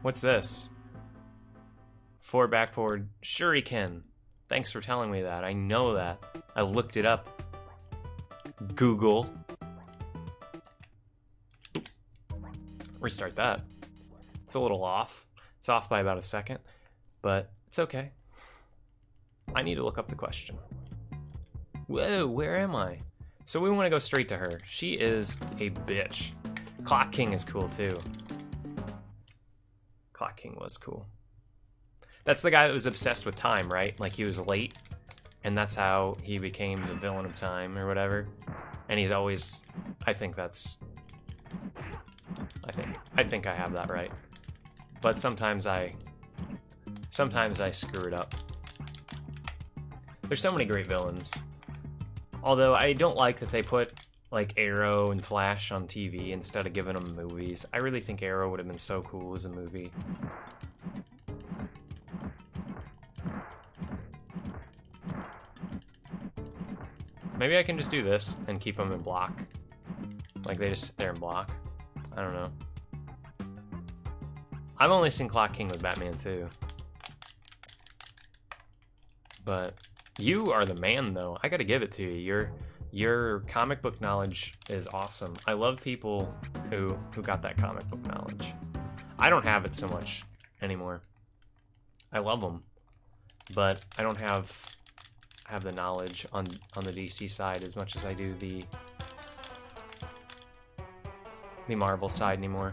What's this? Forward, back, forward, shuriken. Thanks for telling me that. I know that. I looked it up. Google. Restart that. It's a little off. It's off by about a second, but it's okay. I need to look up the question. Whoa, where am I? So we want to go straight to her. She is a bitch. Clock King is cool too. Clock King was cool. That's the guy that was obsessed with time, right? Like he was late, and that's how he became the villain of time or whatever. And he's always, I think that's, I think I have that right. But sometimes I screw it up. There's so many great villains. Although I don't like that they put like Arrow and Flash on TV instead of giving them movies. I really think Arrow would have been so cool as a movie. Maybe I can just do this and keep them in block. Like they just sit there and block. I don't know. I've only seen Clock King with Batman too. But you are the man though. I gotta give it to you. Your comic book knowledge is awesome. I love people who got that comic book knowledge. I don't have it so much anymore. I love them, but I don't have the knowledge on the DC side as much as I do the Marvel side anymore.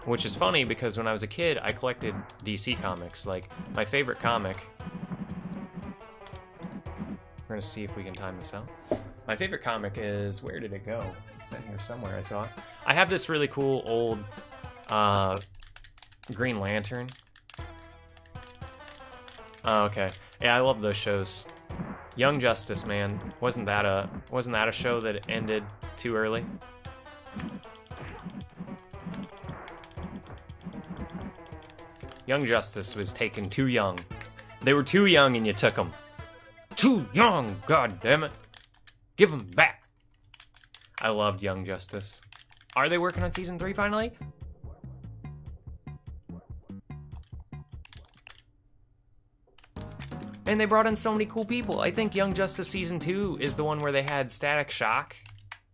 Which is funny because when I was a kid, I collected DC comics. Like my favorite comic. We're gonna see if we can time this out. My favorite comic is, where did it go? It's in here somewhere, I thought. I have this really cool old Green Lantern. Oh, okay. Yeah, I love those shows. Young Justice, man. Wasn't that a show that ended too early? Young Justice was taken too young. They were too young and you took them. Too young, god damn it. Give them back. I loved Young Justice. Are they working on season 3 finally? And they brought in so many cool people. I think Young Justice season 2 is the one where they had Static Shock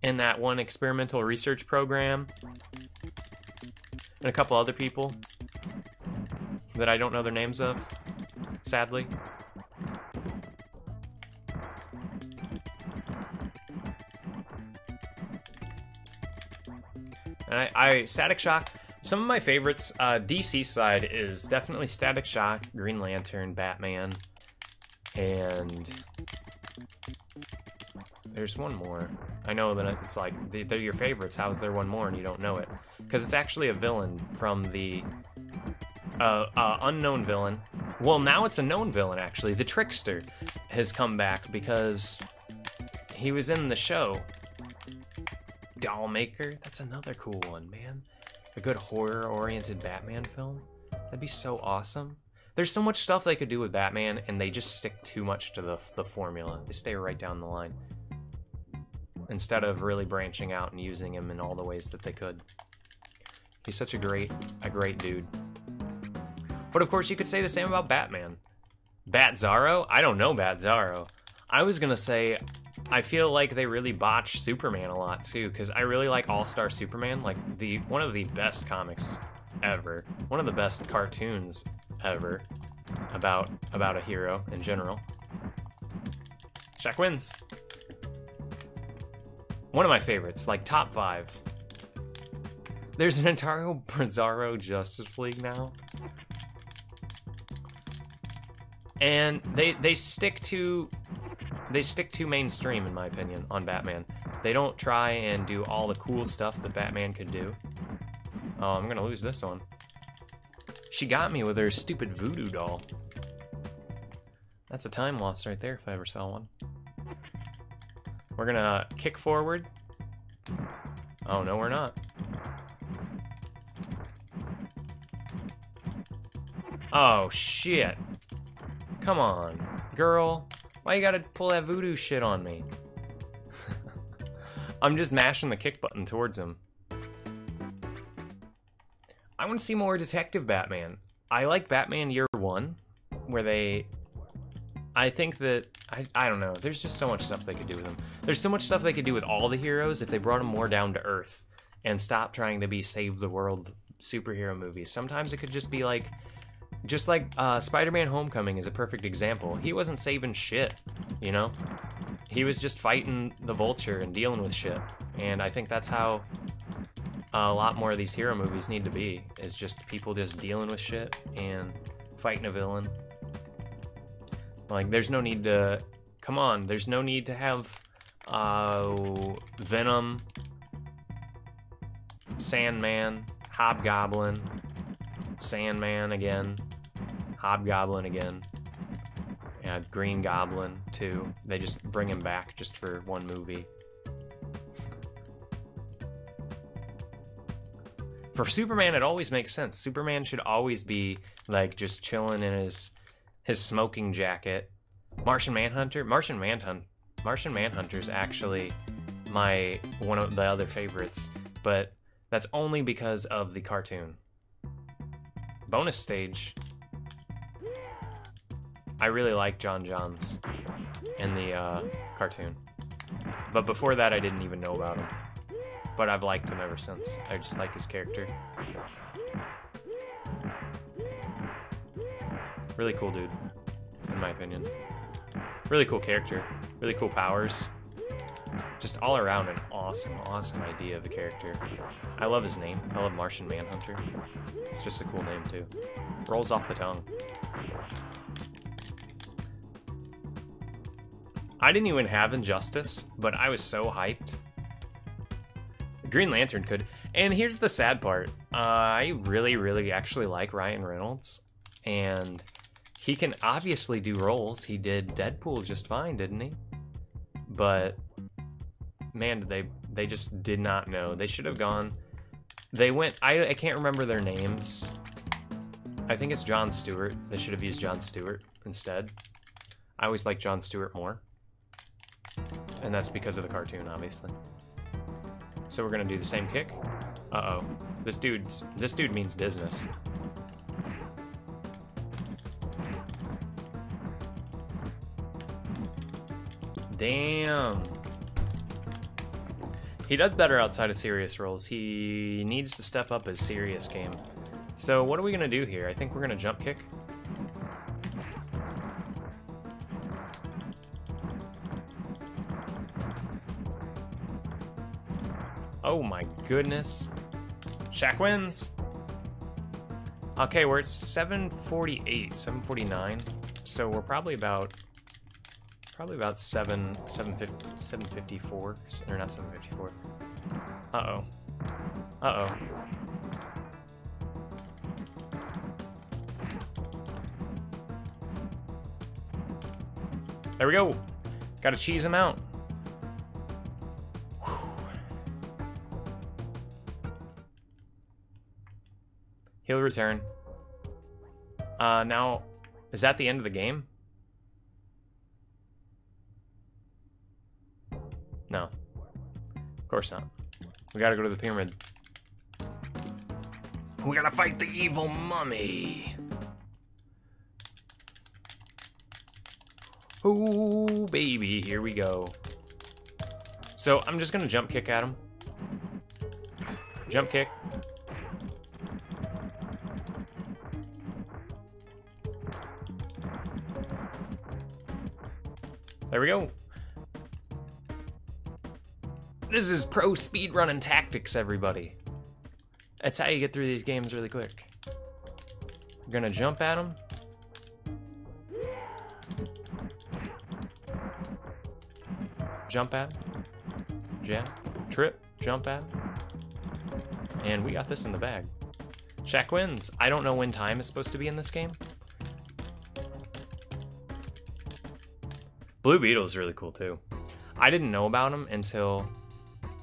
in that one experimental research program. And a couple other people that I don't know their names of, sadly. And Static Shock, some of my favorites, DC side is definitely Static Shock, Green Lantern, Batman, and there's one more. I know that it's like, they're your favorites, how is there one more and you don't know it? Because it's actually a villain from the unknown villain. Well, now it's a known villain, actually. The Trickster has come back because he was in the show. Dollmaker, that's another cool one, man. A good horror-oriented Batman film. That'd be so awesome. There's so much stuff they could do with Batman, and they just stick too much to the formula. They stay right down the line. Instead of really branching out and using him in all the ways that they could. He's such a great dude. But of course, you could say the same about Batman. Bat-Zaro? I don't know Bat-Zaro. I was gonna say, I feel like they really botched Superman a lot too, because I really like All-Star Superman, like one of the best comics ever, one of the best cartoons ever about a hero in general. Shaq wins. One of my favorites, like top 5. There's an entire Bizarro Justice League now. And they stick to mainstream, in my opinion, on Batman. They don't try and do all the cool stuff that Batman could do. Oh, I'm gonna lose this one. She got me with her stupid voodoo doll. That's a time loss right there if I ever saw one. We're gonna kick forward. Oh, no, we're not. Oh, shit. Come on, girl. Why you gotta pull that voodoo shit on me? I'm just mashing the kick button towards him. I want to see more Detective Batman. I like Batman Year One, where they... I think that... I don't know. There's just so much stuff they could do with them. There's so much stuff they could do with all the heroes if they brought them more down to earth and stopped trying to be save-the-world superhero movies. Sometimes it could just be like... Just like Spider-Man Homecoming is a perfect example. He wasn't saving shit, you know? He was just fighting the Vulture and dealing with shit. And I think that's how a lot more of these hero movies need to be, is just people just dealing with shit and fighting a villain. Like, there's no need to... Come on, there's no need to have Venom, Sandman, Hobgoblin, Sandman again, Hobgoblin again, yeah, Green Goblin too. They just bring him back just for one movie. For Superman, it always makes sense. Superman should always be like just chilling in his smoking jacket. Martian Manhunter's actually one of the other favorites, but that's only because of the cartoon. Bonus stage. I really like John Johns in the cartoon, but before that I didn't even know about him. But I've liked him ever since. I just like his character. Really cool dude, in my opinion. Really cool character. Really cool powers. Just all around an awesome, awesome idea of a character. I love his name. I love Martian Manhunter. It's just a cool name too. Rolls off the tongue. I didn't even have Injustice, but I was so hyped. Green Lantern could. And here's the sad part. I really, really actually like Ryan Reynolds. And he can obviously do roles. He did Deadpool just fine, didn't he? But, man, they just did not know. They should have gone... They went... I can't remember their names. I think it's Jon Stewart. They should have used Jon Stewart instead. I always like Jon Stewart more. And that's because of the cartoon, obviously. So we're gonna do the same kick. Uh-oh. This dude means business. Damn. He does better outside of serious roles. He needs to step up his serious game. So what are we gonna do here? I think we're gonna jump kick. Oh my goodness. Shaq wins. Okay, we're at 748, 749. So we're probably about 754, or not 754. Uh-oh. Uh-oh. There we go. Gotta cheese him out. He'll return. Now, is that the end of the game? No. Of course not. We gotta go to the pyramid. We gotta fight the evil mummy. Oh, baby, here we go. So, I'm just gonna jump kick at him. Jump kick. There we go. This is pro speedrunning tactics, everybody. That's how you get through these games really quick. We're gonna jump at him. Jump at him. Jab. Trip. Jump at him. And we got this in the bag. Shaq wins. I don't know when time is supposed to be in this game. Blue Beetle's really cool too. I didn't know about him until...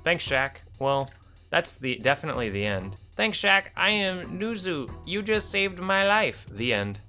Thanks, Shaq. Well, that's definitely the end. Thanks, Shaq. I am Nuzu. You just saved my life. The end.